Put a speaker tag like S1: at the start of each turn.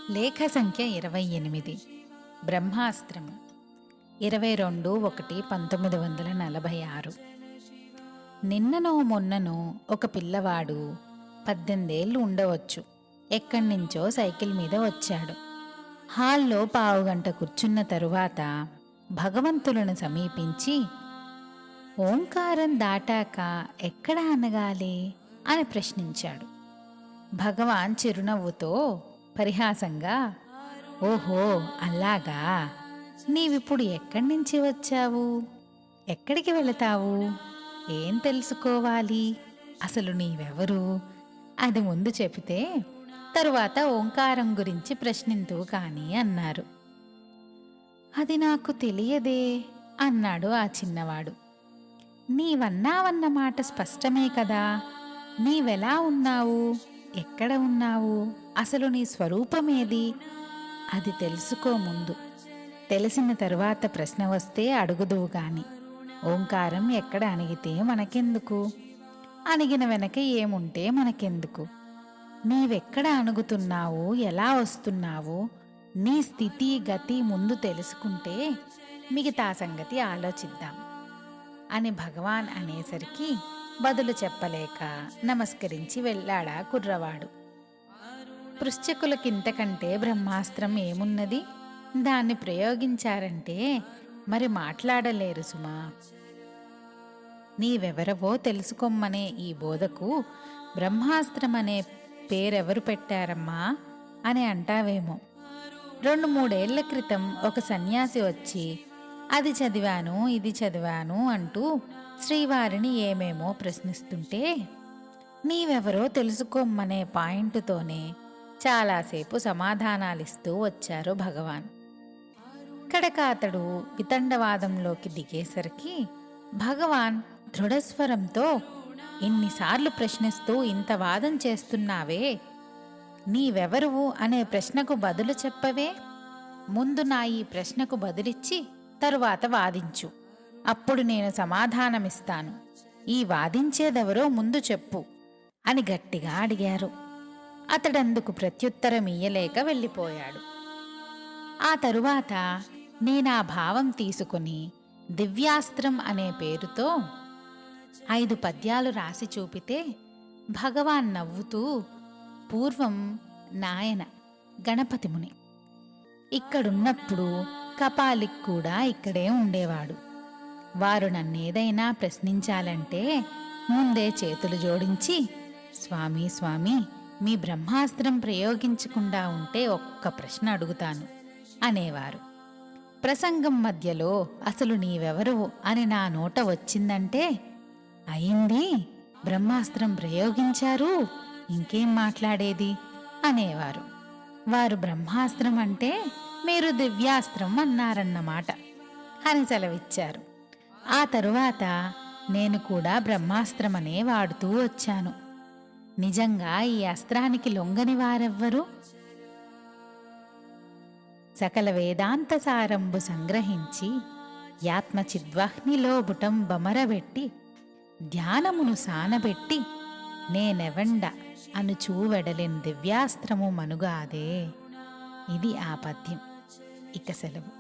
S1: లేఖ సంఖ్య 28. బ్రహ్మాస్త్రము 22/1/1946. నిన్ననో మొన్ననో ఒక పిల్లవాడు 18 ఏళ్ళు ఉండవచ్చు ఎక్కడ్నించో సైకిల్ మీద వచ్చాడు. హాల్లో పావుగంట కూర్చున్న తరువాత భగవంతులను సమీపించి, ఓంకారం దాటాక ఎక్కడ అనగాలి అని ప్రశ్నించాడు. భగవాన్ చిరునవ్వుతో పరిహాసంగా, ఓహో అలాగా, నీవిప్పుడు ఎక్కడి నుంచి వచ్చావు, ఎక్కడికి వెళతావు, ఏం తెలుసుకోవాలి, అసలు నీవెవరు, అది ముందు చెబితే తరువాత ఓంకారం గురించి ప్రశ్నింతువు కానీ అన్నారు. అది నాకు తెలియదే అన్నాడు ఆ చిన్నవాడు. నీవన్నావన్న మాట స్పష్టమే కదా, నీవెలా ఉన్నావు, ఎక్కడ ఉన్నావు, అసలు నీ స్వరూపమేది, అది తెలుసుకో ముందు. తెలిసిన తరువాత ప్రశ్న వస్తే అడుగుదువు గాని. ఓంకారం ఎక్కడ అణిగితే మనకెందుకు, అణిగిన వెనక ఏముంటే మనకెందుకు. నీవెక్కడ అణుగుతున్నావు, ఎలా వస్తున్నావు, నీ స్థితి గతి ముందు తెలుసుకుంటే మిగతా సంగతి ఆలోచిద్దాం అని భగవాన్ అనేసరికి బదులు చెప్పలేక నమస్కరించి వెళ్ళాడా కుర్రవాడు. పృశ్చకులకింతకంటే బ్రహ్మాస్త్రం ఏమున్నది, దాన్ని ప్రయోగించారంటే మరి మాట్లాడలేరు సుమా. నీవెవరవో తెలుసుకోమ్మనే ఈ బోధకు బ్రహ్మాస్త్రమనే పేరెవరు పెట్టారమ్మా అని అంటావేమో. 2-3 ఏళ్ల క్రితం ఒక సన్యాసి వచ్చి అది చదివాను ఇది చదివాను అంటూ శ్రీవారిని ఏమేమో ప్రశ్నిస్తుంటే నీవెవరో తెలుసుకోమ్మనే పాయింటుతోనే చాలాసేపు సమాధానాలిస్తూ వచ్చారు భగవాన్. కడక అతడు వితండవాదంలోకి దిగేసరికి భగవాన్ దృఢస్వరంతో, ఇన్నిసార్లు ప్రశ్నిస్తూ ఇంత వాదం చేస్తున్నావే, నీవెవరువు అనే ప్రశ్నకు బదులు చెప్పవే, ముందు నా ఈ ప్రశ్నకు బదులిచ్చి తరువాత వాదించు, అప్పుడు నేను సమాధానమిస్తాను, ఈ వాదించేదెవరో ముందు చెప్పు అని గట్టిగా అడిగారు. అతడందుకు ప్రత్యుత్తరమియ్యలేక వెళ్ళిపోయాడు. ఆ తరువాత నేనా భావం తీసుకుని దివ్యాస్త్రం అనే పేరుతో 5 పద్యాలు రాసి చూపితే భగవాన్ నవ్వుతూ, పూర్వం నాయన గణపతి ముని ఇక్కడున్నప్పుడు కపాలిక్ కూడా ఇక్కడే ఉండేవాడు. వారు నన్నేదైనా ప్రశ్నించాలంటే ముందే చేతులు జోడించి, స్వామి స్వామి మీ బ్రహ్మాస్త్రం ప్రయోగించకుండా ఉంటే ఒక్క ప్రశ్న అడుగుతాను అనేవారు. ప్రసంగం మధ్యలో అసలు నీవెవరు అని నా నోట వచ్చిందంటే అయింది, బ్రహ్మాస్త్రం ప్రయోగించారు, ఇంకేం మాట్లాడేది అనేవారు. వారు బ్రహ్మాస్త్రం అంటే మీరు దివ్యాస్త్రం అన్నారన్నమాట అని సెలవిచ్చారు. ఆ తరువాత నేను కూడా బ్రహ్మాస్త్రమనే వాడుతూ వచ్చాను. నిజంగా ఈ అస్త్రానికి లొంగని వారెవ్వరు? సకల వేదాంత సారంబు సంగ్రహించి యాత్మచిద్వాహ్నిలో బుటం బమరబెట్టి ధ్యానమును సానబెట్టి నేనెవండ అనుచూ వెడలెన్ దివ్యాస్త్రము మనుగాదే. ఇది ఆ పద్యం. ఇక సెలవు.